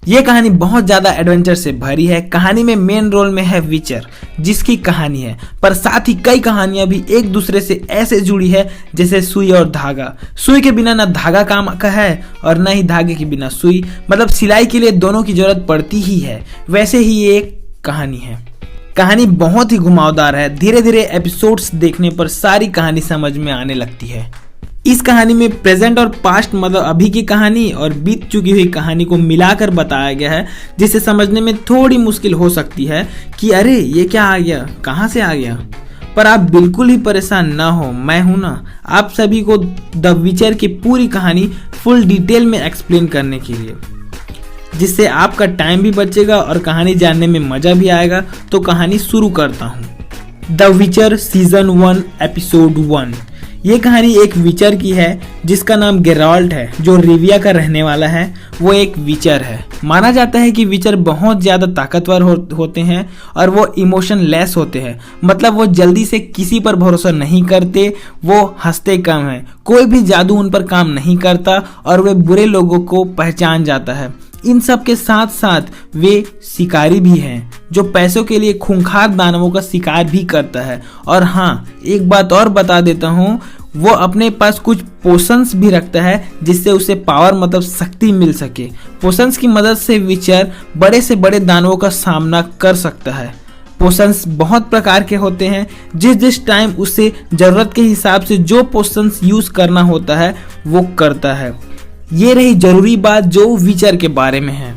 ये कहानी बहुत ज्यादा एडवेंचर से भरी है। कहानी में मेन रोल में है विचर, जिसकी कहानी है, पर साथ ही कई कहानियां भी एक दूसरे से ऐसे जुड़ी है जैसे सुई और धागा। सुई के बिना ना धागा काम का है और न ही धागे के बिना सुई, मतलब सिलाई के लिए दोनों की जरूरत पड़ती ही है। वैसे ही ये एक कहानी है। कहानी बहुत ही घुमावदार है। धीरे धीरे एपिसोड्स देखने पर सारी कहानी समझ में आने लगती है। इस कहानी में प्रेजेंट और पास्ट, मतलब अभी की कहानी और बीत चुकी हुई कहानी को मिलाकर बताया गया है, जिसे समझने में थोड़ी मुश्किल हो सकती है कि अरे ये क्या आ गया, कहाँ से आ गया। पर आप बिल्कुल ही परेशान ना हो, मैं हूं ना आप सभी को द विचर की पूरी कहानी फुल डिटेल में एक्सप्लेन करने के लिए, जिससे आपका टाइम भी बचेगा और कहानी जानने में मजा भी आएगा। तो कहानी शुरू करता हूँ। द विचर सीजन 1 एपिसोड 1। ये कहानी एक विचर की है जिसका नाम गेराल्ट है, जो रिविया का रहने वाला है। वो एक विचर है। माना जाता है कि विचर बहुत ज्यादा ताकतवर होते हैं और वो इमोशन लेस होते हैं, मतलब वो जल्दी से किसी पर भरोसा नहीं करते। वो हंसते कम हैं, कोई भी जादू उन पर काम नहीं करता और वे बुरे लोगों को पहचान जाता है। इन सब के साथ साथ वे शिकारी भी हैं, जो पैसों के लिए खूंखार दानवों का शिकार भी करता है। और हाँ, एक बात और बता देता हूँ, वो अपने पास कुछ पोशंस भी रखता है जिससे उसे पावर, मतलब शक्ति मिल सके। पोशंस की मदद से विचर बड़े से बड़े दानवों का सामना कर सकता है। पोशंस बहुत प्रकार के होते हैं। जिस टाइम उसे जरूरत के हिसाब से जो पोशंस यूज करना होता है वो करता है। ये रही जरूरी बात जो विचर के बारे में है।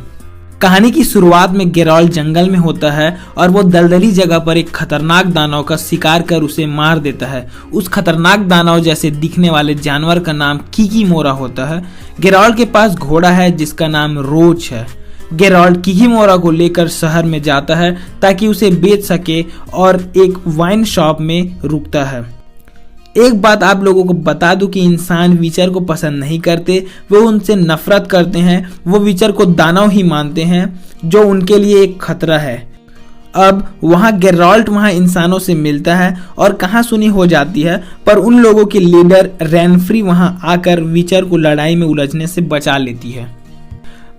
कहानी की शुरुआत में गेराल्ट जंगल में होता है और वो दलदली जगह पर एक खतरनाक दानव का शिकार कर उसे मार देता है। उस खतरनाक दानव जैसे दिखने वाले जानवर का नाम किकीमोरा होता है। गेराल्ट के पास घोड़ा है जिसका नाम रोच है। गेराल्ट किकीमोरा को लेकर शहर में जाता है ताकि उसे बेच सके और एक वाइन शॉप में रुकता है। एक बात आप लोगों को बता दूं कि इंसान विचर को पसंद नहीं करते, वो उनसे नफरत करते हैं। वो विचर को दानव ही मानते हैं जो उनके लिए एक खतरा है। अब वहाँ गेराल्ट वहाँ इंसानों से मिलता है और कहासुनी हो जाती है, पर उन लोगों के लीडर रेनफ्री वहाँ आकर विचर को लड़ाई में उलझने से बचा लेती है।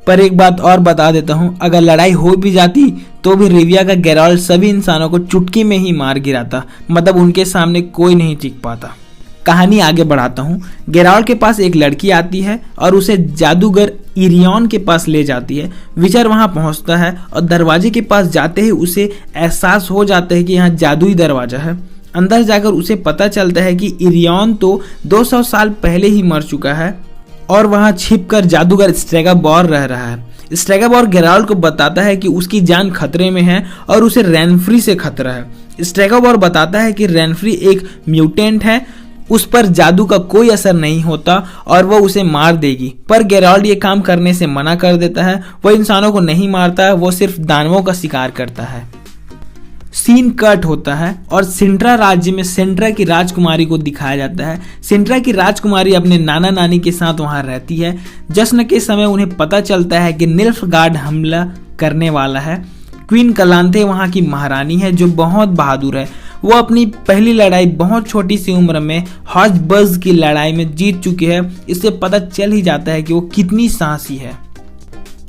पर एक बात और बता देता हूँ, अगर लड़ाई हो भी जाती तो भी रिविया का गेराल्ट सभी इंसानों को चुटकी में ही मार गिराता, मतलब उनके सामने कोई नहीं टिक पाता। कहानी आगे बढ़ाता हूँ। गेराल्ट के पास एक लड़की आती है और उसे जादूगर इरियन के पास ले जाती है। विचर वहां पहुंचता है और दरवाजे के पास जाते ही उसे एहसास हो जाता है कि यहाँ जादुई दरवाजा है। अंदर जाकर उसे पता चलता है कि इरियन तो 200 साल पहले ही मर चुका है और वहां छिपकर जादूगर स्ट्रेगाबॉर रह रहा है। स्ट्रेगाबॉर गेराल्ट को बताता है कि उसकी जान खतरे में है और उसे रेनफ्री से खतरा है। स्ट्रेगाबॉर बताता है कि रेनफ्री एक म्यूटेंट है, उस पर जादू का कोई असर नहीं होता और वो उसे मार देगी। पर गेराल्ट ये काम करने से मना कर देता है। वो इंसानों को नहीं मारता है, वो सिर्फ दानवों का शिकार करता है। सीन कट होता है और सिंट्रा राज्य में सिंट्रा की राजकुमारी को दिखाया जाता है। सिंट्रा की राजकुमारी अपने नाना नानी के साथ वहां रहती है। जश्न के समय उन्हें पता चलता है कि निल्फगार्ड हमला करने वाला है। क्वीन कलांथे वहां की महारानी है जो बहुत बहादुर है। वो अपनी पहली लड़ाई बहुत छोटी सी उम्र में हॉजबज की लड़ाई में जीत चुकी है। इससे पता चल ही जाता है कि वो कितनी साहसी है।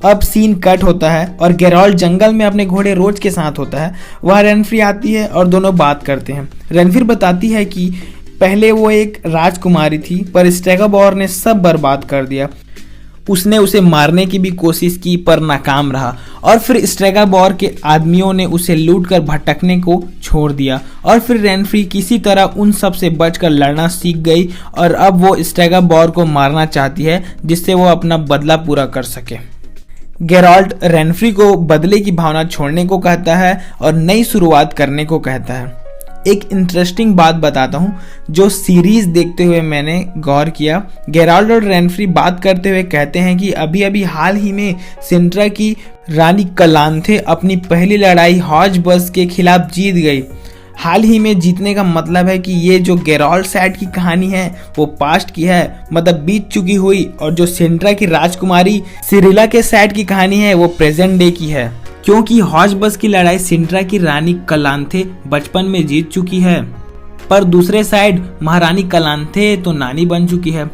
अब सीन कट होता है और गेराल्ट जंगल में अपने घोड़े रोज के साथ होता है। वह रेनफ्री आती है और दोनों बात करते हैं। रेनफ्री बताती है कि पहले वो एक राजकुमारी थी, पर स्ट्रेगाबॉर ने सब बर्बाद कर दिया। उसने उसे मारने की भी कोशिश की पर नाकाम रहा और फिर स्ट्रेगाबॉर के आदमियों ने उसे लूटकर भटकने को छोड़ दिया। और फिर रेनफ्री किसी तरह उन सब से बचकर लड़ना सीख गई और अब वो स्ट्रेगाबॉर को मारना चाहती है जिससे वो अपना बदला पूरा कर सके। गेराल्ट रेनफ्री को बदले की भावना छोड़ने को कहता है और नई शुरुआत करने को कहता है। एक इंटरेस्टिंग बात बताता हूँ जो सीरीज देखते हुए मैंने गौर किया। गेराल्ट और रेनफ्री बात करते हुए कहते हैं कि अभी अभी हाल ही में सिंट्रा की रानी कलांथे अपनी पहली लड़ाई हॉजबज के खिलाफ जीत गई। हाल ही में जीतने का मतलब है कि ये जो गेराल्ट साइड की कहानी है वो पास्ट की है, मतलब बीत चुकी हुई, और जो सिंट्रा की राजकुमारी सिरिला के साइड की कहानी है वो प्रेजेंट डे की है, क्योंकि हॉजबज की लड़ाई सिंट्रा की रानी कलांथे बचपन में जीत चुकी है। पर दूसरे साइड महारानी कलांथे तो नानी बन चुकी है।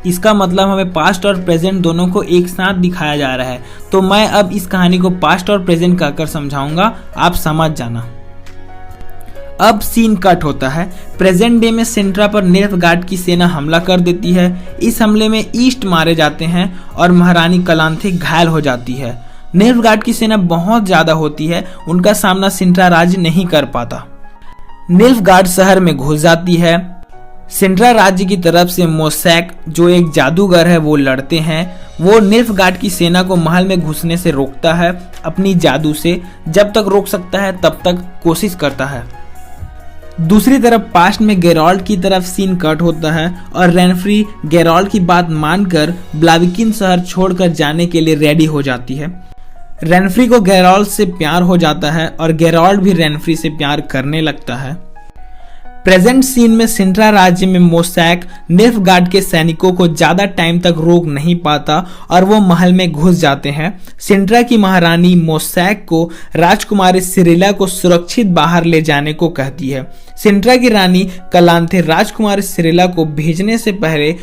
इसका मतलब हमें पास्ट और प्रेजेंट दोनों को एक साथ दिखाया जा रहा है। तो मैं अब इस कहानी को पास्ट और प्रेजेंट कहकर समझाऊंगा, आप समझ जाना। अब सीन कट होता है। प्रेजेंट डे में सिंट्रा पर निल्फगार्ड की सेना हमला कर देती है। इस हमले में ईस्ट मारे जाते हैं और महारानी कलांथे घायल हो जाती है। निल्फगार्ड की सेना बहुत ज्यादा होती है, उनका सामना सिंट्रा राज्य नहीं कर पाता। निल्फगार्ड शहर में घुस जाती है। सिंट्रा राज्य की तरफ से मोसैक जो एक जादूगर है वो लड़ते हैं। वो निल्फगार्ड की सेना को महल में घुसने से रोकता है अपनी जादू से। जब तक रोक सकता है तब तक कोशिश करता है। दूसरी तरफ पास्ट में गेराल्ड की तरफ सीन कट होता है और रेनफ्री गेराल्ड की बात मानकर ब्लाविकिन शहर छोड़कर जाने के लिए रेडी हो जाती है। रेनफ्री को गेराल्ड से प्यार हो जाता है और गेराल्ड भी रेनफ्री से प्यार करने लगता है। प्रेजेंट सीन में सिंट्रा राज्य में मोसैक निल्फगार्ड के सैनिकों को ज्यादा टाइम तक रोक नहीं पाता और वो महल में घुस जाते हैं। सिंट्रा की महारानी मोसैक को राजकुमारी सिरिला को सुरक्षित बाहर ले जाने को कहती है। सिंट्रा की रानी कलांथे राजकुमारी सिरिला को भेजने से पहले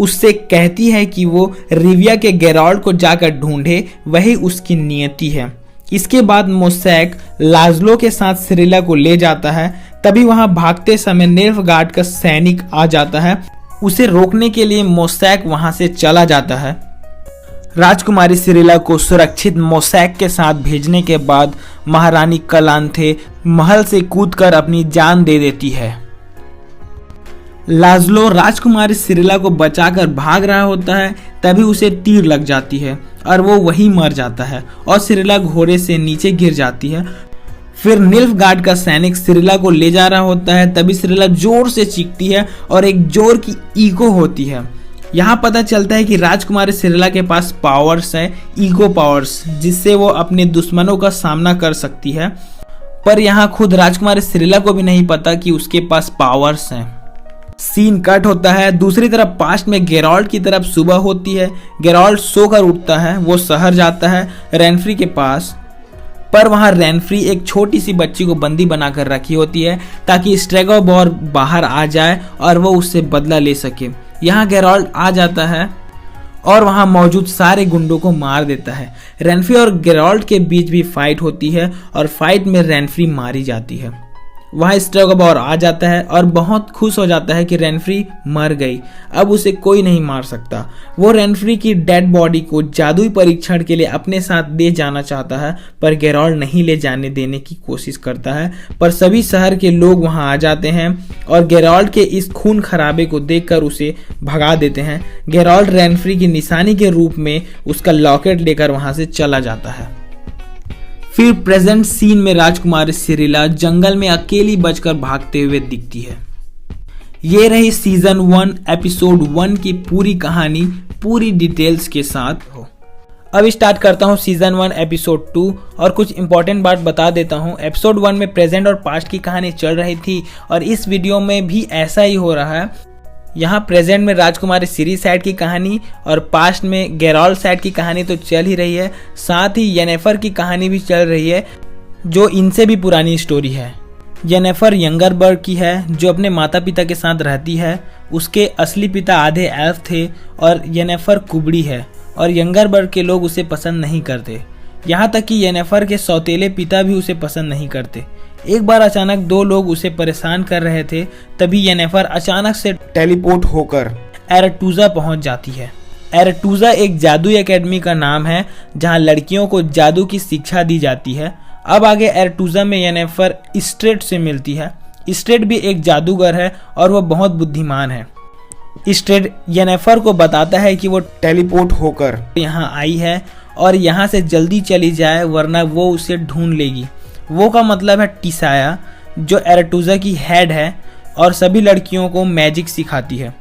उससे कहती है कि वो रिविया के गेराल्ड को जाकर ढूंढे, वही उसकी नियति है। इसके बाद मोसैक लाजलो के साथ सिरिला को ले जाता है। तभी वहां भागते समय निल्फगार्ड का सैनिक आ जाता है। उसे रोकने के लिए मोसैक वहां से चला जाता है। राजकुमारी सिरिला को सुरक्षित मोसैक के साथ भेजने के बाद महारानी कलांथे महल से कूदकर अपनी जान दे देती है। लाजलो राजकुमारी सिरिला को बचाकर भाग रहा होता है, तभी उसे तीर लग जाती है और वो वहीं मर जाता है और सिरिला घोड़े से नीचे गिर जाती है। फिर निल्फगार्ड का सैनिक सिरिला को ले जा रहा होता है, तभी सिरिला जोर से चीखती है और एक जोर की ईको होती है। यहाँ पता चलता है कि राजकुमारी सिरिला के पास पावर्स है, ईगो पावर्स, जिससे वो अपने दुश्मनों का सामना कर सकती है। पर यहाँ खुद राजकुमारी सिरिला को भी नहीं पता कि उसके पास पावर्स हैं। सीन कट होता है। दूसरी तरफ पास्ट में गेराल्ड की तरफ सुबह होती है। गेराल्ड सोकर उठता है, वो शहर जाता है रेनफ्री के पास, पर वहां रेनफ्री एक छोटी सी बच्ची को बंदी बनाकर रखी होती है ताकि स्ट्रेगोबोर बाहर आ जाए और वो उससे बदला ले सके। यहाँ गेराल्ड आ जाता है और वहां मौजूद सारे गुंडों को मार देता है। रेनफ्री और गेराल्ड के बीच भी फाइट होती है और फाइट में रेनफ्री मारी जाती है। वहां स्ट्रेगोबोर आ जाता है और बहुत खुश हो जाता है कि रेनफ्री मर गई, अब उसे कोई नहीं मार सकता। वो रेनफ्री की डेड बॉडी को जादुई परीक्षण के लिए अपने साथ ले जाना चाहता है, पर गेराल्ड नहीं ले जाने देने की कोशिश करता है। पर सभी शहर के लोग वहां आ जाते हैं और गेराल्ड के इस खून खराबे को देखकर उसे भगा देते हैं। गेराल्ड रेनफ्री की निशानी के रूप में उसका लॉकेट लेकर वहां से चला जाता है। फिर प्रेजेंट सीन में राजकुमारी सिरिला जंगल में अकेली बचकर भागते हुए दिखती है। ये रही सीजन 1 एपिसोड 1 की पूरी कहानी पूरी डिटेल्स के साथ। अब स्टार्ट करता हूँ सीजन 1 एपिसोड 2 और कुछ इंपॉर्टेंट बात बता देता हूँ। एपिसोड 1 में प्रेजेंट और पास्ट की कहानी चल रही थी और इस वीडियो में भी ऐसा ही हो रहा है। यहाँ प्रेजेंट में राजकुमारी सिरी साइड की कहानी और पास्ट में गेराल्ड साइड की कहानी तो चल ही रही है, साथ ही येनेफर की कहानी भी चल रही है जो इनसे भी पुरानी स्टोरी है। येनेफर यंगरबर्ग की है जो अपने माता पिता के साथ रहती है। उसके असली पिता आधे एल्फ थे और येनेफर कुबड़ी है और यंगरबर्ग के लोग उसे पसंद नहीं करते। यहाँ तक कि येनेफर के सौतेले पिता भी उसे पसंद नहीं करते। एक बार अचानक दो लोग उसे परेशान कर रहे थे, तभी येनेफर अचानक से टेलीपोर्ट होकर एरेटूजा पहुंच जाती है। एरेटूजा एक जादुई एकेडमी का नाम है जहां लड़कियों को जादू की शिक्षा दी जाती है। अब आगे एरेटूजा में येनेफर स्ट्रेट से मिलती है। स्ट्रेट भी एक जादूगर है और वह बहुत बुद्धिमान है। स्ट्रेट येनेफर को बताता है कि वो टेलीपोर्ट होकर यहाँ आई है और यहाँ से जल्दी चली जाए वरना वो उसे ढूंढ लेगी। वो का मतलब है टिसाया जो एरेटूजा की हेड है और सभी लड़कियों को मैजिक सिखाती है।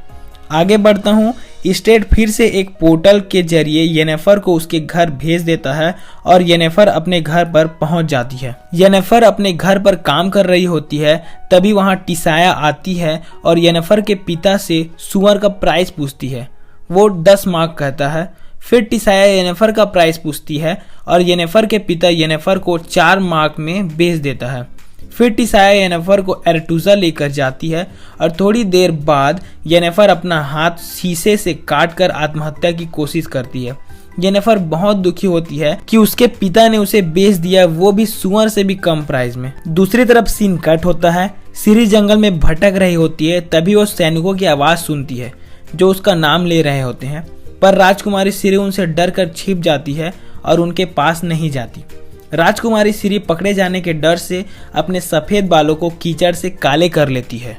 आगे बढ़ता हूँ। स्ट्रेट फिर से एक पोर्टल के जरिए येनेफर को उसके घर भेज देता है और येनेफर अपने घर पर पहुंच जाती है। येनेफर अपने घर पर काम कर रही होती है, तभी वहां टिसाया आती है और येनेफर के पिता से सुअर का प्राइस पूछती है। वो 10 मार्क कहता है। फिर टिसाया येनेफर का प्राइस पूछती है और येनेफर के पिता येनेफर को 4 मार्क में बेच देता है। फिर टिसाया येनेफर को एरेटूजा लेकर जाती है और थोड़ी देर बाद येनेफर अपना हाथ शीशे से काटकर आत्महत्या की कोशिश करती है। येनेफर बहुत दुखी होती है कि उसके पिता ने उसे बेच दिया, वो भी सुअर से भी कम प्राइस में। दूसरी तरफ सीन कट होता है। सिरी जंगल में भटक रही होती है, तभी वो सैनिकों की आवाज सुनती है जो उसका नाम ले रहे होते हैं, पर राजकुमारी सिरी उनसे डर कर छिप जाती है और उनके पास नहीं जाती। राजकुमारी सिरी पकड़े जाने के डर से अपने सफेद बालों को कीचड़ से काले कर लेती है।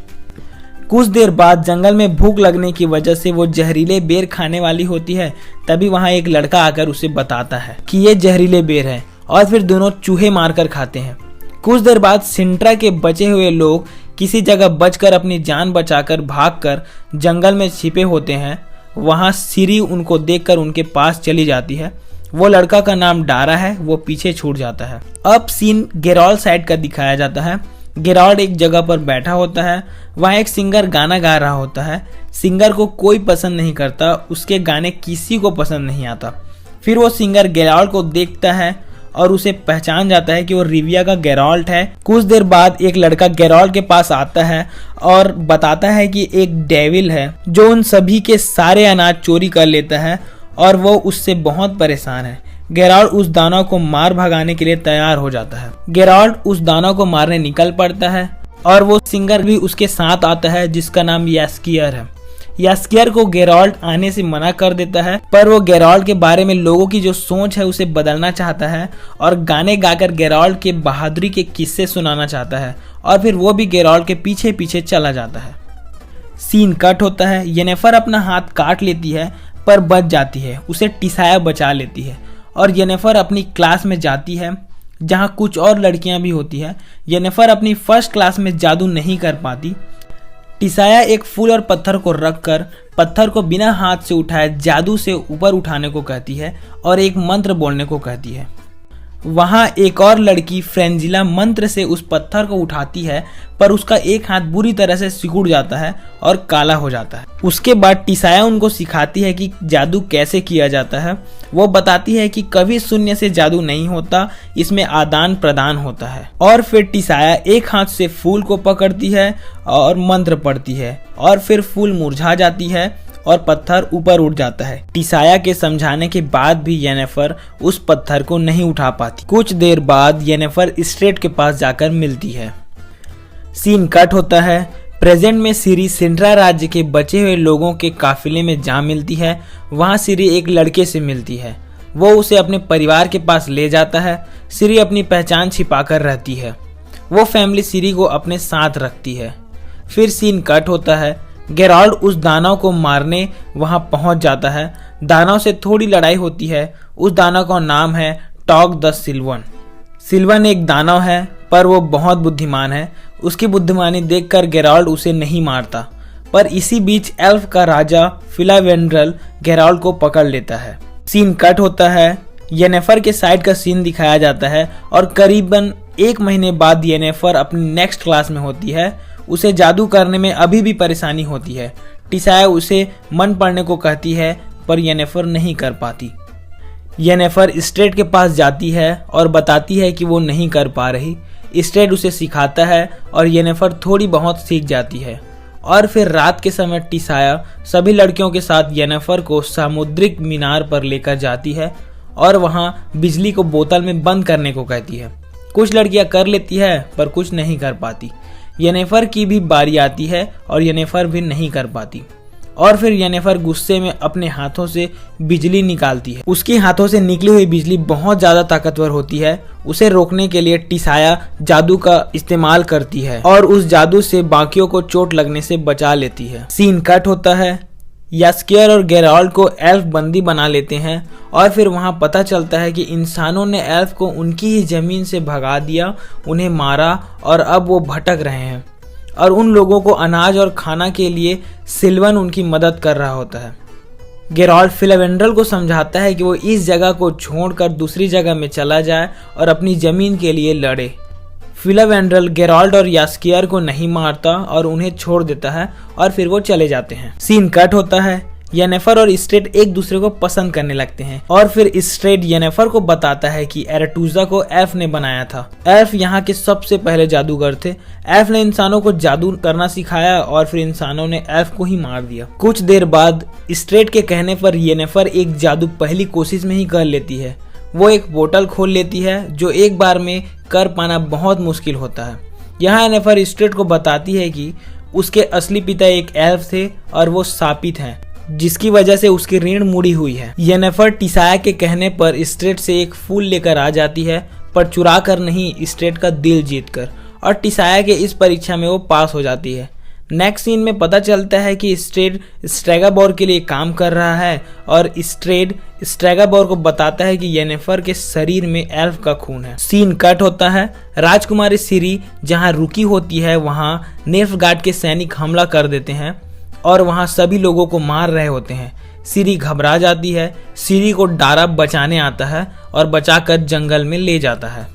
कुछ देर बाद जंगल में भूख लगने की वजह से वो जहरीले बेर खाने वाली होती है। तभी वहां एक लड़का आकर उसे बताता है कि ये जहरीले बेर है और फिर दोनों चूहे मारकर खाते हैं। कुछ देर बाद सिंट्रा के बचे हुए लोग किसी जगह बचकर अपनी जान बचाकर भागकर जंगल में छिपे होते हैं। वहां सिरी उनको देखकर उनके पास चली जाती है। वो लड़का का नाम डारा है, वो पीछे छूट जाता है। अब सीन गेराल्ड साइड का दिखाया जाता है। गेराल्ड एक जगह पर बैठा होता है, वहाँ एक सिंगर गाना गा रहा होता है। सिंगर को कोई पसंद नहीं करता, उसके गाने किसी को पसंद नहीं आता। फिर वो सिंगर गेराल्ड को देखता है और उसे पहचान जाता है कि वो रिविया का गेराल्ड है। कुछ देर बाद एक लड़का गेराल्ड के पास आता है और बताता है कि एक डेविल है जो उन सभी के सारे अनाज चोरी कर लेता है और वो उससे बहुत परेशान है। गेराल्ड उस दानव को मार भगाने के लिए तैयार हो जाता है। गेराल्ड उस दानव को मारने निकल पड़ता है और वो सिंगर भी उसके साथ आता है जिसका नाम यास्कियर है। यास्कियर को गेराल्ड आने से मना कर देता है, पर वो गेराल्ड के बारे में लोगों की जो सोच है उसे बदलना चाहता है और गाने गाकर गेराल्ड के बहादुरी के किस्से सुनाना चाहता है और फिर वो भी गेराल्ड के पीछे पीछे चला जाता है। सीन कट होता है। येनेफर अपना हाथ काट लेती है पर बच जाती है, उसे टिसाया बचा लेती है और येनेफर अपनी क्लास में जाती है जहां कुछ और लड़कियां भी होती है। येनेफर अपनी फर्स्ट क्लास में जादू नहीं कर पाती। टिसाया एक फूल और पत्थर को रखकर पत्थर को बिना हाथ से उठाए जादू से ऊपर उठाने को कहती है और एक मंत्र बोलने को कहती है। वहां एक और लड़की फ्रेंजिला मंत्र से उस पत्थर को उठाती है, पर उसका एक हाथ बुरी तरह से सिकुड़ जाता है और काला हो जाता है। उसके बाद टिसाया उनको सिखाती है कि जादू कैसे किया जाता है। वो बताती है कि कभी शून्य से जादू नहीं होता, इसमें आदान प्रदान होता है। और फिर टिसाया एक हाथ से फूल को पकड़ती है और मंत्र पढ़ती है और फिर फूल मुरझा जाती है और पत्थर ऊपर उठ जाता है। टिसाया के समझाने के बाद भी येनेफर उस पत्थर को नहीं उठा पाती। कुछ देर बाद येनेफर स्ट्रेट के पास जाकर मिलती है। सीन कट होता है। प्रेजेंट में सिरी सिंट्रा राज्य के बचे हुए लोगों के काफिले में जा मिलती है। वहां सिरी एक लड़के से मिलती है, वो उसे अपने परिवार के पास ले जाता है। सिरी अपनी पहचान छिपाकर रहती है। वो फैमिली सिरी को अपने साथ रखती है। फिर सीन कट होता है। गेराल्ड उस दानव को मारने वहां पहुंच जाता है। दानव से थोड़ी लड़ाई होती है। उस दानव का नाम है टॉग द सिल्वन। सिल्वन एक दानव है, पर वो बहुत बुद्धिमान है। उसकी बुद्धिमानी देखकर गेराल्ड उसे नहीं मारता, पर इसी बीच एल्फ का राजा फिलावेंड्रल गेराल्ड को पकड़ लेता है। सीन कट होता है। येनेफर के साइड का सीन दिखाया जाता है और करीबन 1 महीने बाद येनेफर अपनी नेक्स्ट क्लास में होती है। उसे जादू करने में अभी भी परेशानी होती है। टिसाया उसे मन पढ़ने को कहती है, पर येनेफर नहीं कर पाती। येनेफर स्ट्रेट के पास जाती है और बताती है कि वो नहीं कर पा रही। स्ट्रेट उसे सिखाता है और येनेफर थोड़ी बहुत सीख जाती है। और फिर रात के समय टिसाया सभी लड़कियों के साथ येनेफर को सामुद्रिक मीनार पर लेकर जाती है और वहां बिजली को बोतल में बंद करने को कहती है। कुछ लड़कियां कर लेती है, पर कुछ नहीं कर पाती। येनेफर की भी बारी आती है और येनेफर भी नहीं कर पाती। और फिर येनेफर गुस्से में अपने हाथों से बिजली निकालती है। उसके हाथों से निकली हुई बिजली बहुत ज्यादा ताकतवर होती है। उसे रोकने के लिए टिसाया जादू का इस्तेमाल करती है और उस जादू से बाकियों को चोट लगने से बचा लेती है। सीन कट होता है। यास्कियर और गेराल्ड को एल्फ बंदी बना लेते हैं और फिर वहां पता चलता है कि इंसानों ने एल्फ को उनकी ही जमीन से भगा दिया, उन्हें मारा और अब वो भटक रहे हैं और उन लोगों को अनाज और खाना के लिए सिल्वन उनकी मदद कर रहा होता है। गेराल्ड फिलावेंड्रल को समझाता है कि वो इस जगह को छोड़कर दूसरी जगह में चला जाए और अपनी जमीन के लिए लड़े। फिलावेंड्रल गेराल्ड और यास्कियर को नहीं मारता और उन्हें छोड़ देता है और फिर वो चले जाते हैं। सीन कट होता है। येनेफर और स्ट्रेट एक दूसरे को पसंद करने लगते हैं और फिर स्ट्रेट येनेफर को बताता है कि एरेटूजा को एल्फ ने बनाया था। एल्फ यहाँ के सबसे पहले जादूगर थे। एल्फ ने इंसानों को जादू करना सिखाया और फिर इंसानों ने एल्फ को ही मार दिया। कुछ देर बाद स्ट्रेट के कहने पर येनेफर एक जादू पहली कोशिश में ही कर लेती है। वो एक पोर्टल खोल लेती है जो एक बार में कर पाना बहुत मुश्किल होता है। यहाँ येनेफर स्ट्रेट को बताती है कि उसके असली पिता एक एल्फ थे और वो शापित हैं, जिसकी वजह से उसकी ऋण मुड़ी हुई है। येनेफर टिसाया के कहने पर स्ट्रेट से एक फूल लेकर आ जाती है, पर चुरा कर नहीं, स्ट्रेट का दिल जीतकर, और टिसाया के इस परीक्षा में वो पास हो जाती है। नेक्स्ट सीन में पता चलता है कि स्ट्रेट स्ट्रेगाबोर के लिए काम कर रहा है और स्ट्रेट स्ट्रेगाबोर को बताता है कि येनेफर के शरीर में एल्फ का खून है। सीन कट होता है। राजकुमारी सिरी जहां रुकी होती है वहां नेल्फगार्ड के सैनिक हमला कर देते हैं और वहां सभी लोगों को मार रहे होते हैं। सिरी घबरा जाती है। सिरी को डारा बचाने आता है और बचाकर जंगल में ले जाता है।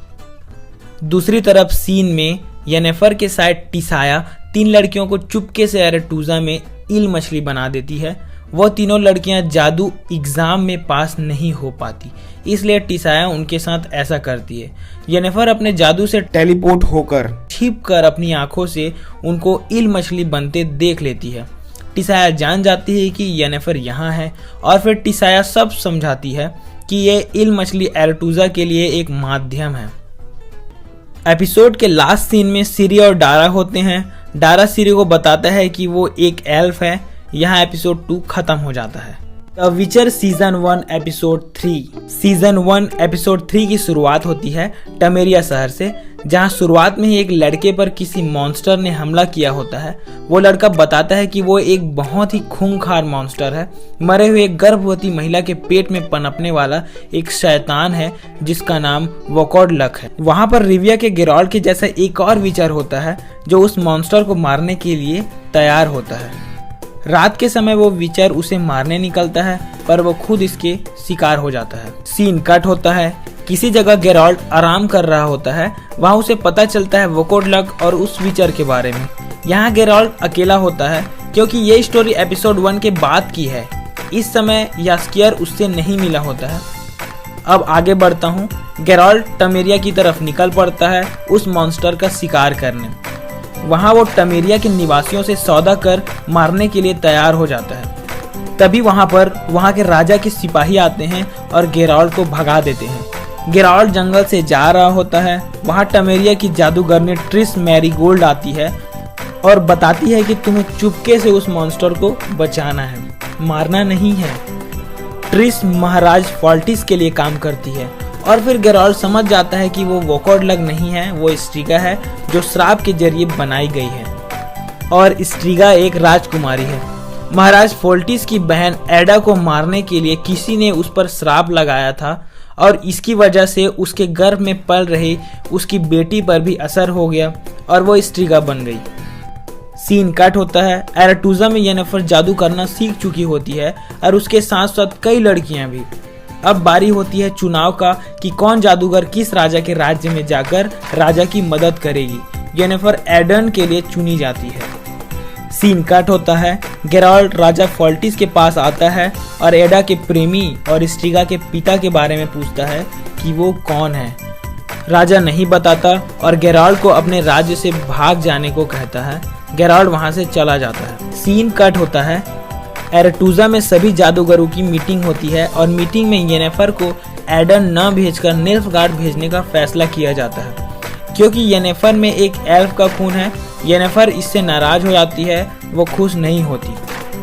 दूसरी तरफ सीन में येनेफर के साथ टिसाया 3 लड़कियों को चुपके से एरेटूजा में ईल मछली बना देती है। वो तीनों लड़कियां जादू एग्जाम में पास नहीं हो पाती, इसलिए टिसाया उनके साथ ऐसा करती है। येनेफर अपने जादू से टेलीपोर्ट होकर छिपकर अपनी आंखों से उनको ईल मछली बनते देख लेती है। टिसाया जान जाती है कि येनेफर यहाँ है और फिर टिसाया सब समझाती है कि ये ईल मछली एरेटूजा के लिए एक माध्यम है। एपिसोड के लास्ट सीन में सिरी और डारा होते हैं। डारा सिरी को बताता है कि वो एक एल्फ है। यहाँ एपिसोड 2 खत्म हो जाता है। द विचर सीजन 1 एपिसोड 3। सीजन 1 एपिसोड 3 की शुरुआत होती है टमेरिया शहर से, जहाँ शुरुआत में ही एक लड़के पर किसी मॉन्स्टर ने हमला किया होता है। वो लड़का बताता है कि वो एक बहुत ही खूंखार मॉन्स्टर है, मरे हुए एक गर्भवती महिला के पेट में पनपने वाला एक शैतान है जिसका नाम वोकॉड लक है। वहाँ पर रिविया के गेराल्ट के जैसा एक और विचर होता है जो उस मॉन्स्टर को मारने के लिए तैयार होता है। रात के समय वो विचर उसे मारने निकलता है, पर वो खुद इसके शिकार हो जाता है। सीन कट होता है। किसी जगह गेराल्ट आराम कर रहा होता है। वहाँ उसे पता चलता है वोकॉड लक और उस विचर के बारे में। यहाँ गेराल्ट अकेला होता है क्योंकि ये स्टोरी एपिसोड 1 के बाद की है। इस समय यास्कियर उससे नहीं मिला होता है। अब आगे बढ़ता हूँ। गेराल्ट टमेरिया की तरफ निकल पड़ता है उस मॉन्स्टर का शिकार करने। वहाँ वो टमेरिया के निवासियों से सौदा कर मारने के लिए तैयार हो जाता है। तभी वहाँ के राजा के सिपाही आते हैं और गेराल्ट को भगा देते हैं। गेराल्ट जंगल से जा रहा होता है। वहाँ टमेरिया की जादूगरनी ट्रिस मैरीगोल्ड आती है और बताती है कि तुम्हें चुपके से उस मॉन्स्टर को बचाना है, मारना नहीं है। ट्रिस महाराज फॉल्टिस के लिए काम करती है और फिर गेराल्ट समझ जाता है कि वो वोकॉड लक नहीं है, वो स्ट्रिगा है जो श्राप के जरिए बनाई गई है और स्ट्रिगा एक राजकुमारी है। महाराज फोल्टिस की बहन एडा को मारने के लिए किसी ने उस पर श्राप लगाया था और इसकी वजह से उसके गर्भ में पल रही उसकी बेटी पर भी असर हो गया और वो स्ट्रिगा बन गई। सीन कट होता है। एरेटूजा में येनेफर जादू करना सीख चुकी होती है और उसके साथ साथ कई लड़कियां भी। अब बारी होती है चुनाव का कि कौन जादूगर किस राजा के राज्य में जाकर राजा की मदद करेगी। येनेफर एडन के लिए चुनी जाती है। सीन कट होता है। गेराल्ट राजा फॉल्टिस के पास आता है और एडा के प्रेमी और स्ट्रिगा के पिता के बारे में पूछता है कि वो कौन है। राजा नहीं बताता और गेराल्ट को अपने राज्य से भाग जाने को कहता है। गेराल्ट वहां से चला जाता है। सीन कट होता है। एरेटूजा में सभी जादूगरों की मीटिंग होती है और मीटिंग में येनेफर को एडन न भेजकर नेल्फगार्ड भेजने का फैसला किया जाता है क्योंकि येनेफर में एक एल्फ का खून है। येनेफर इससे नाराज हो जाती है, वो खुश नहीं होती,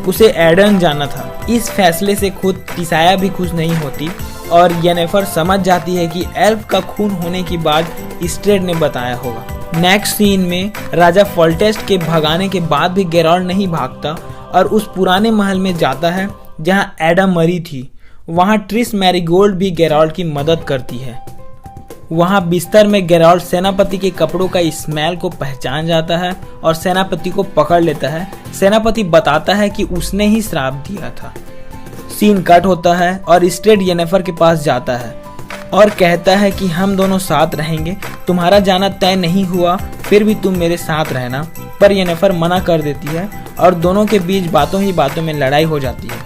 उसे एडन जाना था। इस फैसले से खुद टिसाया भी खुश नहीं होती और येनेफर समझ जाती है कि एल्फ का खून होने की बात स्ट्रेट ने बताया होगा। नेक्स्ट सीन में राजा फॉल्टेस्ट के भगाने के बाद भी गेराल्ट नहीं भागता और उस पुराने महल में जाता है जहां एडा मरी थी। वहां ट्रिस मैरीगोल्ड भी गेराल्ट की मदद करती है। वहां बिस्तर में गेराल्ट सेनापति के कपड़ों का स्मेल को पहचान जाता है और सेनापति को पकड़ लेता है। सेनापति बताता है कि उसने ही श्राप दिया था। सीन कट होता है और स्ट्रेट येनेफर के पास जाता है और कहता है कि हम दोनों साथ रहेंगे, तुम्हारा जाना तय नहीं हुआ फिर भी तुम मेरे साथ रहना। पर येनेफर मना कर देती है और दोनों के बीच बातों ही बातों में लड़ाई हो जाती है।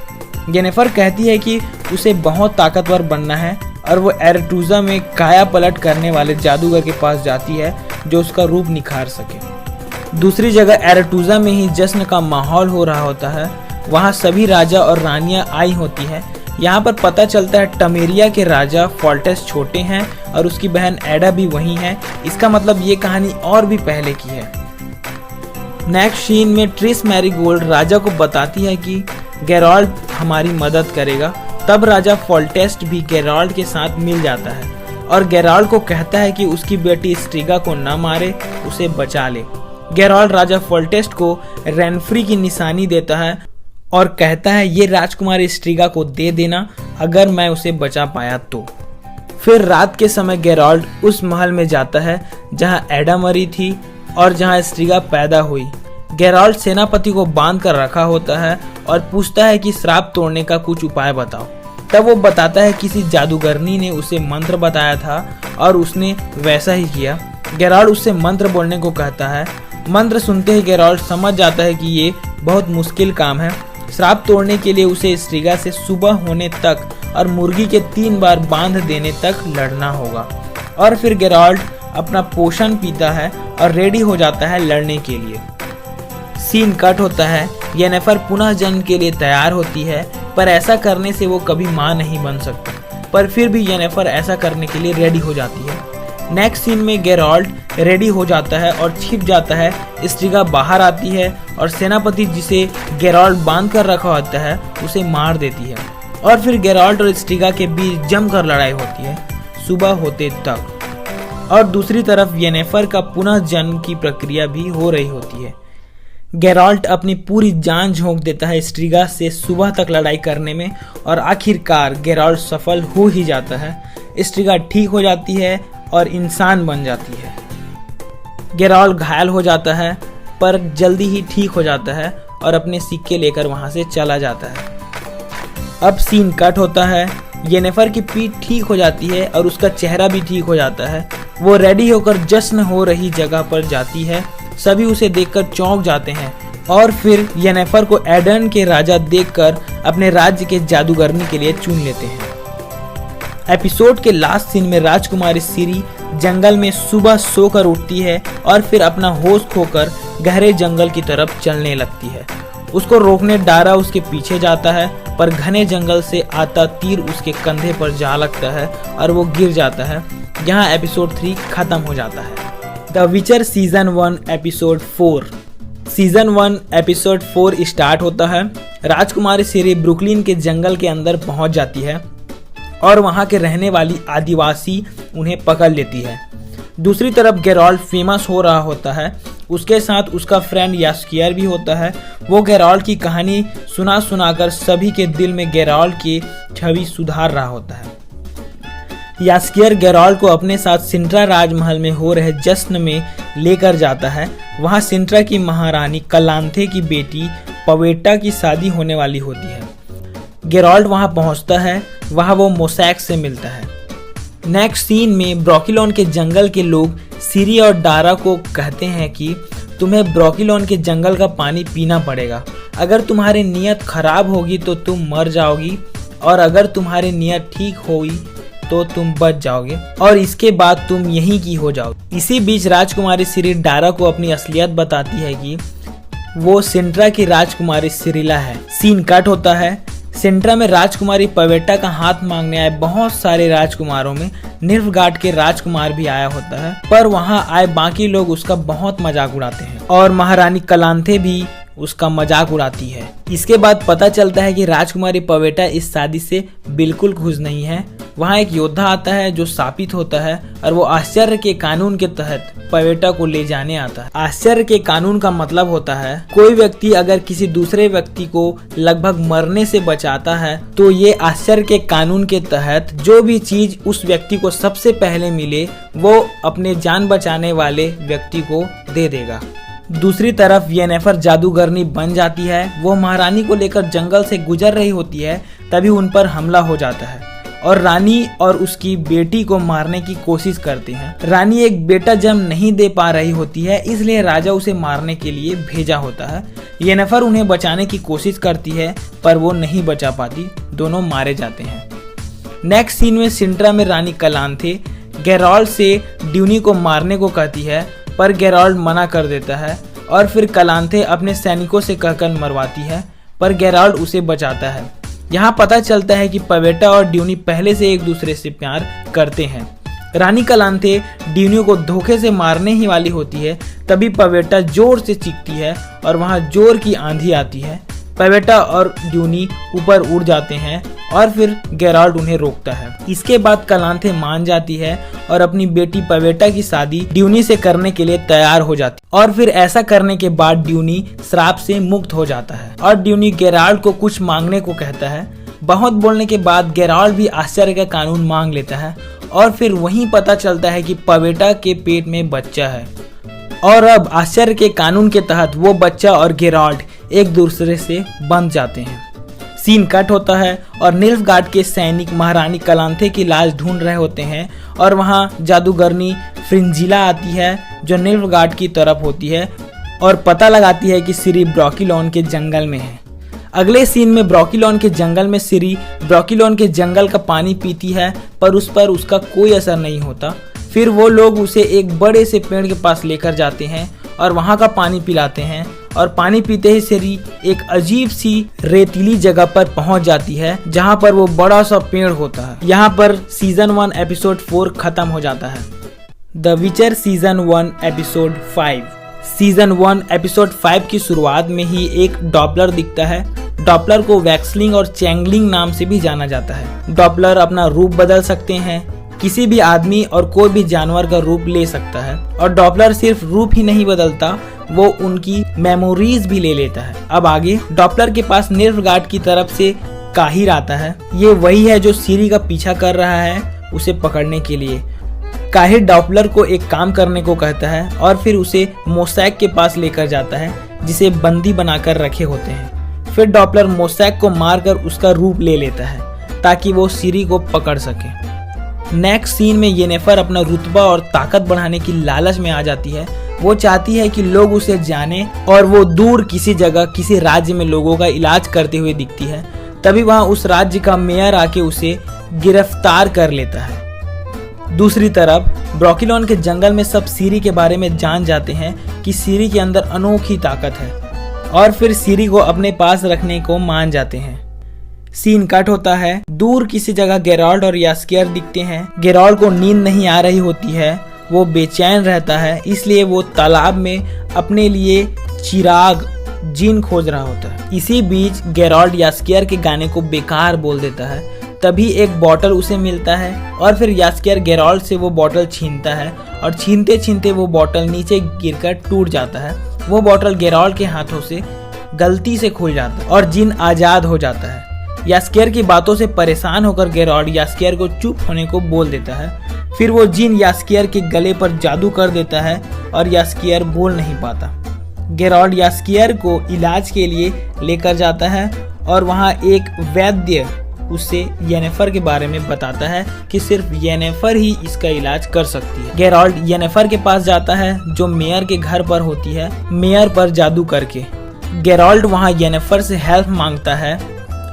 येनेफर कहती है कि उसे बहुत ताकतवर बनना है और वो एरेटूजा में काया पलट करने वाले जादूगर के पास जाती है जो उसका रूप निखार सके। दूसरी जगह एरेटूजा में ही जश्न का माहौल हो रहा होता है। वहाँ सभी राजा और रानियां आई होती है। यहाँ पर पता चलता है टमेरिया के राजा फोल्टेस छोटे हैं और उसकी बहन एडा भी वही है। इसका मतलब ये कहानी और भी पहले की है। नेक्स्ट सीन में ट्रिस मैरीगोल्ड राजा को बताती है कि गेराल्ड हमारी मदद करेगा। तब राजा फोल्टेस्ट भी गेराल्ड के साथ मिल जाता है और गेराल्ड को कहता है कि उसकी बेटी स्ट्रिगा को न मारे, उसे बचा ले। गेराल्ड राजा फोल्टेस्ट को रेनफ्री की निशानी देता है और कहता है ये राजकुमारी स्ट्रिगा को दे देना अगर मैं उसे बचा पाया तो। फिर रात के समय गेराल्ड उस महल में जाता है जहां एडा मरी थी और जहां स्ट्रिगा पैदा हुई। गेराल्ड सेनापति को बांध कर रखा होता है और पूछता है कि श्राप तोड़ने का कुछ उपाय बताओ। तब वो बताता है किसी जादूगरनी ने उसे मंत्र बताया था और उसने वैसा ही किया। गेराल्ड उससे मंत्र बोलने को कहता है। मंत्र सुनते ही गेराल्ड समझ जाता है कि ये बहुत मुश्किल काम है। श्राप तोड़ने के लिए उसे स्ट्रिगा से सुबह होने तक और मुर्गी के 3 बार बांध देने तक लड़ना होगा। और फिर गेराल्ड अपना पोषण पीता है और रेडी हो जाता है लड़ने के लिए। सीन कट होता है। येनेफर पुनः जन्म के लिए तैयार होती है, पर ऐसा करने से वो कभी मां नहीं बन सकती। पर फिर भी येनेफर ऐसा करने के लिए रेडी हो जाती है। नेक्स्ट सीन में गेराल्ड रेडी हो जाता है और छिप जाता है। स्ट्रिगा बाहर आती है और सेनापति जिसे गेराल्ड बांध कर रखा होता है उसे मार देती है। और फिर गेराल्ड और स्ट्रिगा के बीच जमकर लड़ाई होती है सुबह होते तक। और दूसरी तरफ येनेफर का पुनः जन्म की प्रक्रिया भी हो रही होती है। गेराल्ड अपनी पूरी जान झोंक देता है स्ट्रिगा से सुबह तक लड़ाई करने में और आखिरकार गेराल्ड सफल हो ही जाता है। स्ट्रिगा ठीक हो जाती है और इंसान बन जाती है। गेराल्ड घायल हो जाता है पर जल्दी ही ठीक हो जाता है और अपने सिक्के लेकर वहां से चला जाता है। अब सीन कट होता है। येनेफर की पीठ ठीक हो जाती है और उसका चेहरा भी ठीक हो जाता है। वो रेडी होकर जश्न हो रही जगह पर जाती है। सभी उसे देखकर चौंक जाते हैं और फिर येनेफर को एडन के राजा देखकर अपने राज्य के जादूगरनी के लिए चुन लेते हैं। एपिसोड के लास्ट सीन में राजकुमारी सिरी जंगल में सुबह सोकर उठती है और फिर अपना होश खोकर गहरे जंगल की तरफ चलने लगती है। उसको रोकने डारा उसके पीछे जाता है, पर घने जंगल से आता तीर उसके कंधे पर जा लगता है और वो गिर जाता है। यहाँ एपिसोड 3 खत्म हो जाता है। द विचर season 1 episode 4। Season 1 episode 4 start होता है। राजकुमारी सिरी ब्रुकलिन के जंगल के अंदर पहुंच जाती है और वहां के रहने वाली आदिवासी उन्हें पकड़ लेती है। दूसरी तरफ गेराल्ड फेमस हो रहा होता है। उसके साथ उसका फ्रेंड यास्कियर भी होता है। वो गेराल्ड की कहानी सुना सुनाकर सभी के दिल में गेराल्ड की छवि सुधार रहा होता है। यास्कियर गेराल्ड को अपने साथ सिंट्रा राजमहल में हो रहे जश्न में लेकर जाता है। वहां सिंट्रा की महारानी कलांथे की बेटी पवेटा की शादी होने वाली होती है। गेराल्ड वहां पहुंचता है। वहां वो मोसैक से मिलता है। नेक्स्ट सीन में ब्रोकिलोन के जंगल के लोग सिरी और डारा को कहते हैं कि तुम्हें ब्रोकिलोन के जंगल का पानी पीना पड़ेगा। अगर तुम्हारी नीयत खराब होगी तो तुम मर जाओगी और अगर तुम्हारी नीयत ठीक होगी तो तुम बच जाओगे और इसके बाद तुम यहीं की हो जाओगे। इसी बीच राजकुमारी सिरी डारा को अपनी असलियत बताती है कि वो सिंट्रा की राजकुमारी सिरिला है। सीन कट होता है। सिंट्रा में राजकुमारी पवेटा का हाथ मांगने आए बहुत सारे राजकुमारों में निल्फगार्ड के राजकुमार भी आया होता है, पर वहां आए बाकी लोग उसका बहुत मजाक उड़ाते हैं और महारानी कलांथे भी उसका मजाक उड़ाती है। इसके बाद पता चलता है कि राजकुमारी पवेटा इस शादी से बिल्कुल खुश नहीं है। वहाँ एक योद्धा आता है जो शापित होता है और वो आश्चर्य के कानून के तहत पवेटा को ले जाने आता है। आश्चर्य के कानून का मतलब होता है कोई व्यक्ति अगर किसी दूसरे व्यक्ति को लगभग मरने से बचाता है तो ये आश्चर्य के कानून के तहत जो भी चीज उस व्यक्ति को सबसे पहले मिले वो अपने जान बचाने वाले व्यक्ति को दे देगा। दूसरी तरफ येनेफर जादूगरनी बन जाती है। वो महारानी को लेकर जंगल से गुजर रही होती है, तभी उन पर हमला हो जाता है और रानी और उसकी बेटी को मारने की कोशिश करते हैं। रानी एक बेटा जन्म नहीं दे पा रही होती है, इसलिए राजा उसे मारने के लिए भेजा होता है। येनेफर उन्हें बचाने की कोशिश करती है पर वो नहीं बचा पाती, दोनों मारे जाते हैं। नेक्स्ट सीन में सिंट्रा में रानी कलांथे गेराल्ड से ड्यूनी को मारने को कहती है पर गेराल्ड मना कर देता है और फिर कलांथे अपने सैनिकों से कहकर मरवाती है पर गेराल्ड उसे बचाता है। यहाँ पता चलता है कि पवेटा और ड्यूनी पहले से एक दूसरे से प्यार करते हैं। रानी कलांथे ड्यूनी को धोखे से मारने ही वाली होती है, तभी पवेटा जोर से चीखती है और वहाँ जोर की आंधी आती है। पवेटा और ड्यूनी ऊपर उड़ जाते हैं और फिर गेराल्ड उन्हें रोकता है। इसके बाद कलांथे मान जाती है और अपनी बेटी पवेटा की शादी ड्यूनी से करने के लिए तैयार हो जाती है और फिर ऐसा करने के बाद ड्यूनी श्राप से मुक्त हो जाता है और ड्यूनी गेराल्ड को कुछ मांगने को कहता है। बहुत बोलने के बाद गेराल्ड भी आश्चर्य का कानून मांग लेता है और फिर वहीं पता चलता है कि पवेटा के पेट में बच्चा है और अब आश्चर्य के कानून के तहत वो बच्चा और गेराल्ड एक दूसरे से बंध जाते हैं। सीन कट होता है और निल्फगार्ड के सैनिक महारानी कलांथे की लाश ढूंढ रहे होते हैं और वहाँ जादूगरनी फ्रिंजिला आती है जो निल्फगार्ड की तरफ होती है और पता लगाती है कि सिरी ब्रोकिलोन के जंगल में है। अगले सीन में ब्रोकिलोन के जंगल में सिरी ब्रोकिलोन के जंगल का पानी पीती है पर उस पर उसका कोई असर नहीं होता। फिर वो लोग उसे एक बड़े से पेड़ के पास लेकर जाते हैं और वहाँ का पानी पिलाते हैं और पानी पीते ही सिरी एक अजीब सी रेतीली जगह पर पहुंच जाती है जहां पर वो बड़ा सा पेड़ होता है। यहाँ पर सीजन 1 एपिसोड 4 खत्म हो जाता है। द विचर सीजन 1 एपिसोड 5। सीजन 1 एपिसोड 5 की शुरुआत में ही एक डॉपलर दिखता है। डॉपलर को वैक्सलिंग और चैंगलिंग नाम से भी जाना जाता है। डॉपलर अपना रूप बदल सकते हैं, किसी भी आदमी और कोई भी जानवर का रूप ले सकता है और डॉपलर सिर्फ रूप ही नहीं बदलता, वो उनकी मेमोरीज भी ले लेता है। अब आगे डॉपलर के पास निल्फगार्ड की तरफ से काहिर आता है। ये वही है जो सिरी का पीछा कर रहा है उसे पकड़ने के लिए। काहिर डॉपलर को एक काम करने को कहता है और फिर उसे मोसैक के पास लेकर जाता है जिसे बंदी बनाकर रखे होते हैं। फिर डॉपलर मोसैक को मारकर उसका रूप ले लेता है ताकि वो सिरी को पकड़ सके। नेक्स्ट सीन में येनेफर अपना रुतबा और ताकत बढ़ाने की लालच में आ जाती है। वो चाहती है कि लोग उसे जाने और वो दूर किसी जगह किसी राज्य में लोगों का इलाज करते हुए दिखती है। तभी वहाँ उस राज्य का मेयर आके उसे गिरफ्तार कर लेता है। दूसरी तरफ ब्रोकिलोन के जंगल में सब सिरी के बारे में जान जाते हैं कि सिरी के अंदर अनोखी ताकत है और फिर सिरी को अपने पास रखने को मान जाते हैं। सीन कट होता है। दूर किसी जगह गेराल्ड और यास्कियर दिखते हैं। गेराल्ड को नींद नहीं आ रही होती है, वो बेचैन रहता है, इसलिए वो तालाब में अपने लिए चिराग जिन खोज रहा होता है। इसी बीच गेराल्ड यास्कियर के गाने को बेकार बोल देता है। तभी एक बॉटल उसे मिलता है और फिर यास्कियर गेराल्ड से वो बॉटल छीनता है और छीनते छीनते वो बॉटल नीचे गिरकर टूट जाता है। वो बॉटल गेराल्ड के हाथों से गलती से खुल जाता है और जिन आजाद हो जाता है। यास्कियर की बातों से परेशान होकर गेराल्ड यास्कियर को चुप होने को बोल देता है। फिर वो जिन यास्कियर के गले पर जादू कर देता है और यास्कियर बोल नहीं पाता। गेराल्ड यास्कियर को इलाज के लिए लेकर जाता है और वहाँ एक वैद्य उससे येनेफर के बारे में बताता है कि सिर्फ येनेफर ही इसका इलाज कर सकती है। गेराल्ड येनेफर के पास जाता है जो मेयर के घर पर होती है, मेयर पर जादू करके। गेराल्ड वहाँ येनेफर से हेल्प मांगता है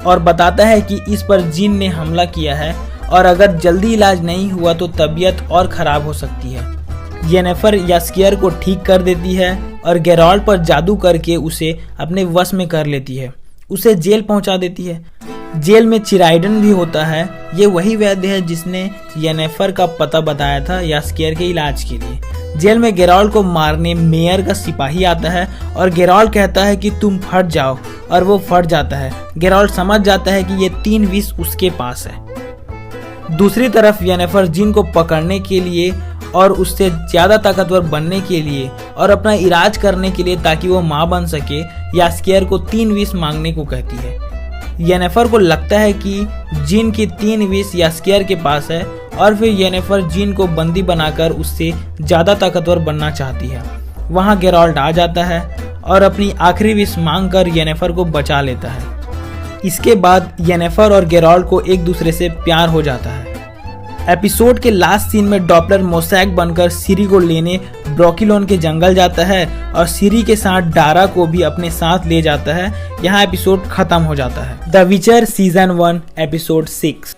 और बताता है कि इस पर जिन ने हमला किया है और अगर जल्दी इलाज नहीं हुआ तो तबीयत और खराब हो सकती है। येनेफर यास्कियर को ठीक कर देती है और गेराल्ड पर जादू करके उसे अपने वश में कर लेती है। उसे जेल पहुंचा देती है। जेल में चिराइडन भी होता है। ये वही वैद्य है जिसने येनेफर का पता बताया था यास्कियर के इलाज के लिए। जेल में गेराल्ड को मारने मेयर का सिपाही आता है और गेराल्ड कहता है कि तुम फट जाओ और वो फट जाता है। गेराल्ड समझ जाता है कि ये 3 विष उसके पास है। दूसरी तरफ येनेफर जिन को पकड़ने के लिए और उससे ज्यादा ताकतवर बनने के लिए और अपना इलाज करने के लिए ताकि वो मां बन सके यास्कियर को 3 विष मांगने को कहती है। येनेफर को लगता है कि जिन की 3 विष यास्कियर के पास है और फिर येनेफर जिन को बंदी बनाकर उससे ज्यादा ताकतवर बनना चाहती है। वहां गेराल्ड आ जाता है और अपनी आखिरी विष मांगकर येनेफर को बचा लेता है। इसके बाद येनेफर और गेराल्ड को एक दूसरे से प्यार हो जाता है। एपिसोड के लास्ट सीन में डॉपलर मोसैक बनकर सिरी को लेने ब्रोकिलोन के जंगल जाता है और सिरी के साथ डारा को भी अपने साथ ले जाता है। यहाँ एपिसोड खत्म हो जाता है। द विचर सीजन 1 एपिसोड 6।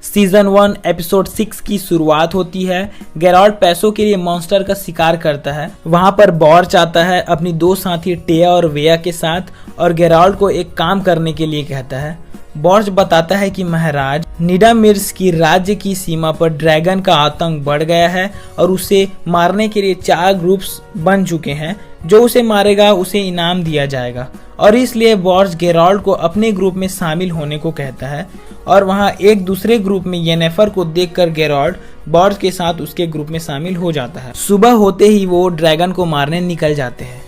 सीजन 1 एपिसोड 6 की शुरुआत होती है। गेराल्ड पैसों के लिए मॉन्स्टर का शिकार करता है। वहां पर बॉर्च आता है अपनी दो साथी टेया और वेया के साथ और गेराल्ड को एक काम करने के लिए कहता है। बॉर्च बताता है कि महाराज निडामिर्स की राज्य की सीमा पर ड्रैगन का आतंक बढ़ गया है और उसे मारने के लिए 4 ग्रुप्स बन चुके हैं। जो उसे मारेगा उसे इनाम दिया जाएगा और इसलिए बॉर्च गेराल्ड को अपने ग्रुप में शामिल होने को कहता है और वहां एक दूसरे ग्रुप में येनेफर को देखकर गेराल्ड बॉर्च के साथ उसके ग्रुप में शामिल हो जाता है। सुबह होते ही वो ड्रैगन को मारने निकल जाते हैं।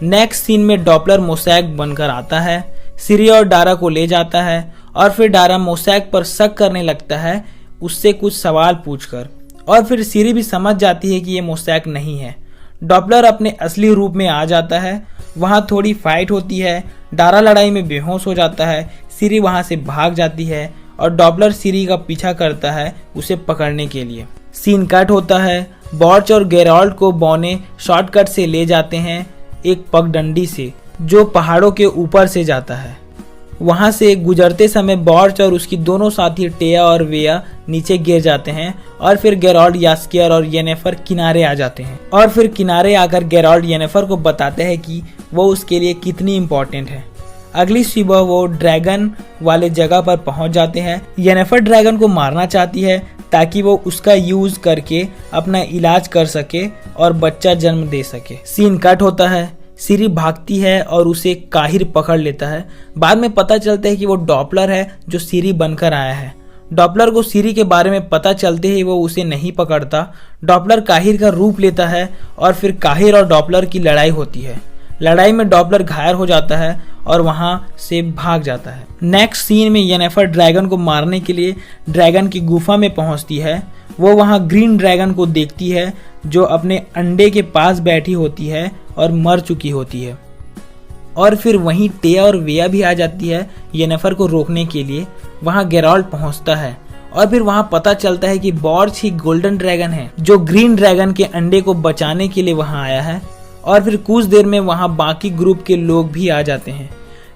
नेक्स्ट सीन में डॉपलर मोसैक बनकर आता है, सिरी और डारा को ले जाता है और फिर डारा मोसैक पर शक करने लगता है उससे कुछ सवाल पूछकर और फिर सिरी भी समझ जाती है कि ये मोसैक नहीं है। डॉपलर अपने असली रूप में आ जाता है। वहाँ थोड़ी फाइट होती है। डारा लड़ाई में बेहोश हो जाता है। सिरी वहाँ से भाग जाती है और डॉपलर सिरी का पीछा करता है उसे पकड़ने के लिए। सीन कट होता है। बॉर्च और गेराल्ड को बौने शॉर्टकट से ले जाते हैं एक पगडंडी से जो पहाड़ों के ऊपर से जाता है। वहां से गुजरते समय बॉर्च और उसकी दोनों साथी टेया और वेया नीचे गिर जाते हैं और फिर गेराल्ड, यास्कियर और येनेफर किनारे आ जाते हैं और फिर किनारे आकर गेराल्ड येनेफर को बताते हैं कि वो उसके लिए कितनी इम्पोर्टेंट है। अगली सुबह वो ड्रैगन वाले जगह पर पहुंच जाते हैं। येनेफर ड्रैगन को मारना चाहती है ताकि वो उसका यूज करके अपना इलाज कर सके और बच्चा जन्म दे सके। सीन कट होता है। सिरी भागती है और उसे काहिर पकड़ लेता है। बाद में पता चलता है कि वो डॉपलर है जो सिरी बनकर आया है। डॉपलर को सिरी के बारे में पता चलते ही वो उसे नहीं पकड़ता। डॉपलर काहिर का रूप लेता है और फिर काहिर और डॉपलर की लड़ाई होती है। लड़ाई में डॉपलर घायल हो जाता है और वहां से भाग जाता है। नेक्स्ट सीन में येनेफर ड्रैगन को मारने के लिए ड्रैगन की गुफा में पहुंचती है। वो वहां ग्रीन ड्रैगन को देखती है जो अपने अंडे के पास बैठी होती है और मर चुकी होती है और फिर वहीं टेया और वेया भी आ जाती है येनेफर को रोकने के लिए। वहां गेराल्ड पहुंचता है और फिर वहां पता चलता है कि बॉर्च ही गोल्डन ड्रैगन है जो ग्रीन ड्रैगन के अंडे को बचाने के लिए वहां आया है और फिर कुछ देर में वहां बाकी ग्रुप के लोग भी आ जाते हैं।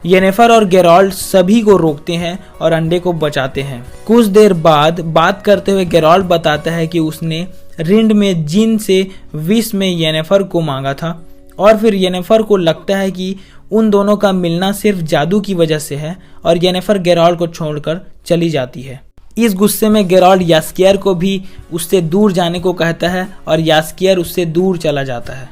येनेफर और गेराल्ड सभी को रोकते हैं और अंडे को बचाते हैं। कुछ देर बाद बात करते हुए गेराल्ड बताता है कि उसने रिंड में जिन से विष में येनेफर को मांगा था और फिर येनेफर को लगता है कि उन दोनों का मिलना सिर्फ जादू की वजह से है और येनेफर गेराल्ड को छोड़कर चली जाती है। इस गुस्से में गेराल्ड यास्कियर को भी उससे दूर जाने को कहता है और यास्कियर उससे दूर चला जाता है।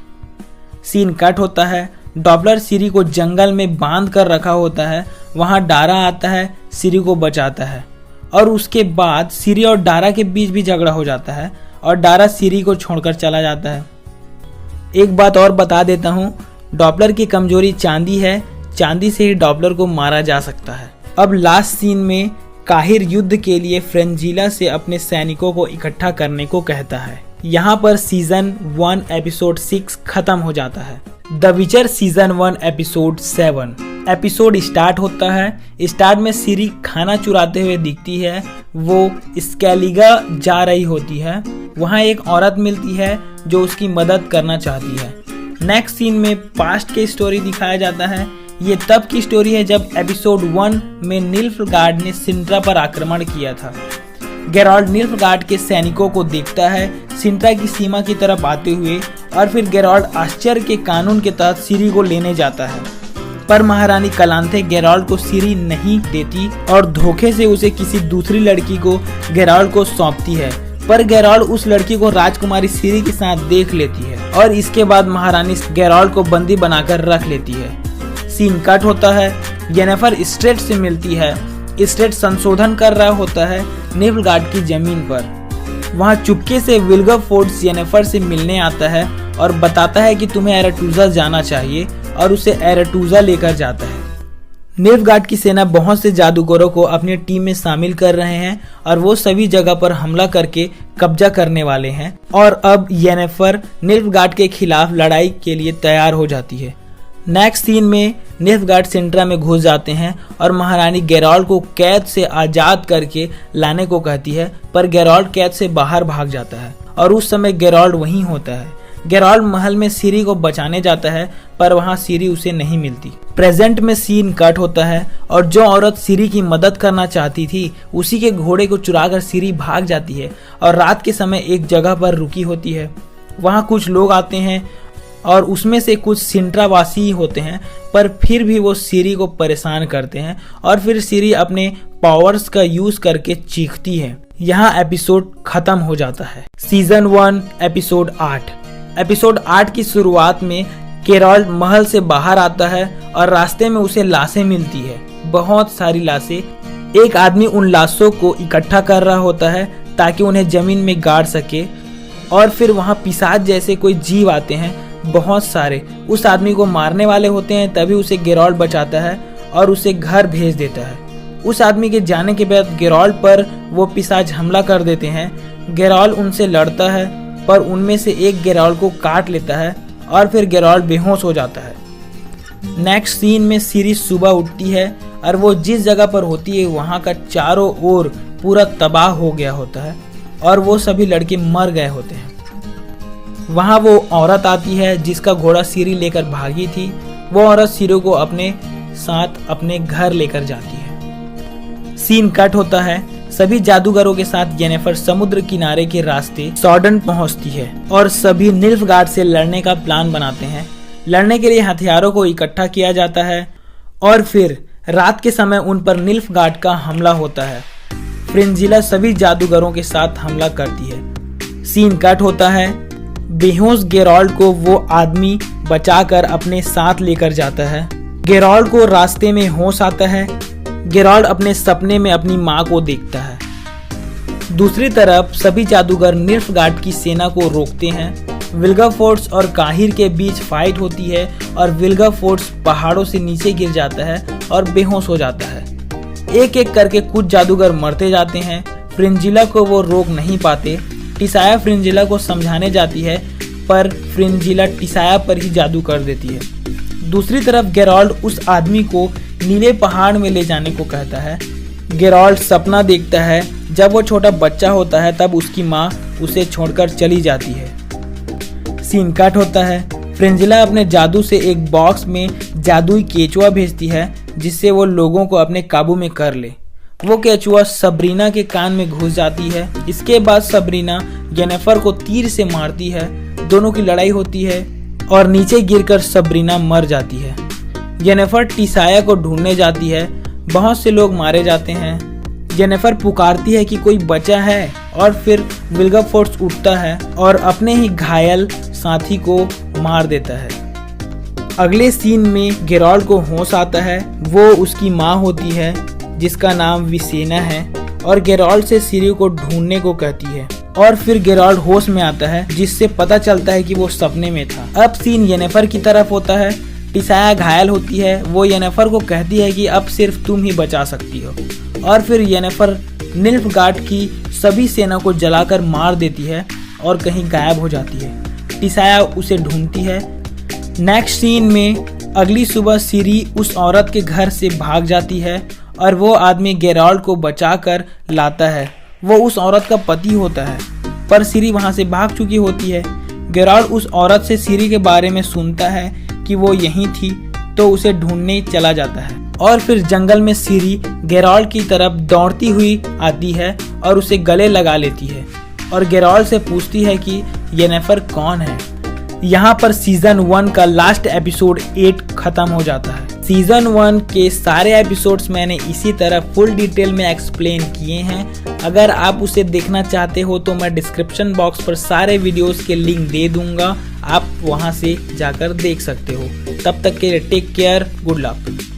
सीन कट होता है। डॉपलर सिरी को जंगल में बांध कर रखा होता है। वहां डारा आता है, सिरी को बचाता है और उसके बाद सिरी और डारा के बीच भी झगड़ा हो जाता है और डारा सिरी को छोड़कर चला जाता है। एक बात और बता देता हूँ, डॉपलर की कमजोरी चांदी है। चांदी से ही डॉपलर को मारा जा सकता है। अब लास्ट सीन में काहिर युद्ध के लिए फ्रेंजिला से अपने सैनिकों को इकट्ठा करने को कहता है। यहाँ पर सीजन 1 एपिसोड 6 खत्म हो जाता है। द विचर सीजन 1 एपिसोड 7। एपिसोड स्टार्ट होता है। स्टार्ट में सिरी खाना चुराते हुए दिखती है। वो स्केलिगा जा रही होती है। वहाँ एक औरत मिलती है जो उसकी मदद करना चाहती है। नेक्स्ट सीन में पास्ट की स्टोरी दिखाया जाता है। ये तब की स्टोरी है जब एपिसोड 1 में निल्फगार्ड ने सिंट्रा पर आक्रमण किया था। गेराल्ड निल्फगार्ड के सैनिकों को देखता है सिंट्रा की सीमा की तरफ आते हुए और फिर गेराल्ड आश्चर्य के कानून के तहत सिरी को लेने जाता है, पर महारानी कलांथे गेराल्ड को सिरी नहीं देती और धोखे से उसे किसी दूसरी लड़की को गेराल्ड को सौंपती है। पर गेराल्ड उस लड़की को राजकुमारी सिरी के साथ देख लेती है और इसके बाद महारानी गेराल्ड को बंदी बनाकर रख लेती है। सीन कट होता है। येनेफर स्ट्रेट से मिलती है। स्ट्रेट संशोधन कर रहा होता है निल्फगार्ड की जमीन पर। वहाँ चुपके से विल्गरफोर्ड येनेफर से मिलने आता है और बताता है कि तुम्हें एरेटूजा जाना चाहिए और उसे एरेटूजा लेकर जाता है। निल्फगार्ड की सेना बहुत से जादूगरों को अपनी टीम में शामिल कर रहे हैं और वो सभी जगह पर हमला करके कब्जा करने वाले हैं और अब येनेफर निल्फगार्ड के खिलाफ लड़ाई के लिए तैयार हो जाती है। नेक्स्ट सीन में निल्फगार्ड सिंड्रा में घुस जाते हैं और महारानी गेराल्ड को कैद से आजाद करके लाने को कहती है, पर गेराल्ड कैद से बाहर भाग जाता है और उस समय गेराल्ड वहीं होता है। गेराल्ड महल में सिरी को बचाने जाता है, पर वहां सिरी उसे नहीं मिलती। प्रेजेंट में सीन कट होता है और जो औरत सिरी की मदद करना चाहती थी उसी के घोड़े को चुराकर सिरी भाग जाती है और रात के समय एक जगह पर रुकी होती है। वहां कुछ लोग आते हैं और उसमें से कुछ सिंट्रावासी ही होते हैं, पर फिर भी वो सिरी को परेशान करते हैं और फिर सिरी अपने पावर्स का यूज करके चीखती है। यहाँ एपिसोड खत्म हो जाता है। Season 1 episode 8। एपिसोड 8 की शुरुआत में गेराल्ड महल से बाहर आता है और रास्ते में उसे लाशें मिलती है, बहुत सारी लाशें। एक आदमी उन लाशों को इकट्ठा कर रहा होता है ताकि उन्हें जमीन में गाड़ सके और फिर वहाँ पिशाच जैसे कोई जीव आते हैं, बहुत सारे। उस आदमी को मारने वाले होते हैं, तभी उसे गेराल्ड बचाता है और उसे घर भेज देता है। उस आदमी के जाने के बाद गेराल्ड पर वो पिशाच हमला कर देते हैं। गेराल्ड उनसे लड़ता है, पर उनमें से एक गेराल्ड को काट लेता है और फिर गेराल्ड बेहोश हो जाता है। नेक्स्ट सीन में सिरी सुबह उठती है और वो जिस जगह पर होती है वहाँ का चारों ओर पूरा तबाह हो गया होता है और वो सभी लड़के मर गए होते हैं। वहाँ वो औरत आती है जिसका घोड़ा सिरी लेकर भागी थी। वो औरत सिरी को अपने साथ अपने घर लेकर जाती है। सीन कट होता है। सभी जादूगरों के साथ येनेफर समुद्र किनारे के रास्ते सॉर्डन पहुंचती है और सभी निल्फगार्ड से लड़ने का प्लान बनाते हैं। लड़ने के लिए हथियारों को इकट्ठा किया जाता है और फिर रात के समय उन पर निल्फगार्ड का हमला होता है। फ्रिंजिला सभी जादूगरों के साथ हमला करती है। सीन कट होता है। बेहोश गेराल्ड को वो आदमी बचाकर अपने साथ लेकर जाता है। गेराल्ड को रास्ते में होश आता है। गेराल्ड अपने सपने में अपनी माँ को देखता है। दूसरी तरफ सभी जादूगर निल्फगार्ड की सेना को रोकते हैं। विल्गाफोर्स और काहिर के बीच फाइट होती है और विल्गाफोर्स पहाड़ों से नीचे गिर जाता है और बेहोश हो जाता है। एक एक करके कुछ जादूगर मरते जाते हैं। फ्रिंजिला को वो रोक नहीं पाते। टिसाया फ्रिंजिला को समझाने जाती है, पर फ्रिंजिला टिसाया पर ही जादू कर देती है। दूसरी तरफ गेराल्ड उस आदमी को नीले पहाड़ में ले जाने को कहता है। गेराल्ड सपना देखता है। जब वो छोटा बच्चा होता है तब उसकी माँ उसे छोड़कर चली जाती है। सीन कट होता है। फ्रिंजिला अपने जादू से एक बॉक्स में जादुई केचुआ भेजती है जिससे वो लोगों को अपने काबू में कर ले। वो केचुआ सबरीना के कान में घुस जाती है। इसके बाद सबरीना येनेफर को तीर से मारती है। दोनों की लड़ाई होती है और नीचे गिरकर सबरीना मर जाती है। येनेफर टिसाया को ढूंढने जाती है। बहुत से लोग मारे जाते हैं। येनेफर पुकारती है कि कोई बचा है और फिर विल्गाफोर्स उठता है और अपने ही घायल साथी को मार देता है। अगले सीन में गेराल्ड को होश आता है। वो उसकी माँ होती है जिसका नाम विसेना है और गेराल्ड से सिरी को ढूंढने को कहती है और फिर गेराल्ड होश में आता है जिससे पता चलता है कि वो सपने में था। अब सीन येनेफर की तरफ होता है। टिसाया घायल होती है। वो येनेफर को कहती है कि अब सिर्फ तुम ही बचा सकती हो और फिर येनेफर निल्फगार्ड की सभी सेना को जलाकर मार देती है और कहीं गायब हो जाती है। टिसाया उसे ढूंढती है। नेक्स्ट सीन में अगली सुबह सिरी उस औरत के घर से भाग जाती है और वो आदमी गेराल्ड को बचाकर लाता है। वो उस औरत का पति होता है, पर सिरी वहां से भाग चुकी होती है। गेराल्ड उस औरत से सिरी के बारे में सुनता है कि वो यहीं थी, तो उसे ढूंढने चला जाता है और फिर जंगल में सिरी गेराल्ड की तरफ दौड़ती हुई आती है और उसे गले लगा लेती है और गेराल्ड से पूछती है कि येनेफर कौन है। यहाँ पर सीजन 1 का लास्ट एपिसोड 8 खत्म हो जाता है। सीजन 1 के सारे एपिसोड्स मैंने इसी तरह फुल डिटेल में एक्सप्लेन किए हैं। अगर आप उसे देखना चाहते हो तो मैं डिस्क्रिप्शन बॉक्स पर सारे वीडियोस के लिंक दे दूंगा, आप वहां से जाकर देख सकते हो। तब तक के लिए टेक केयर, गुड लक।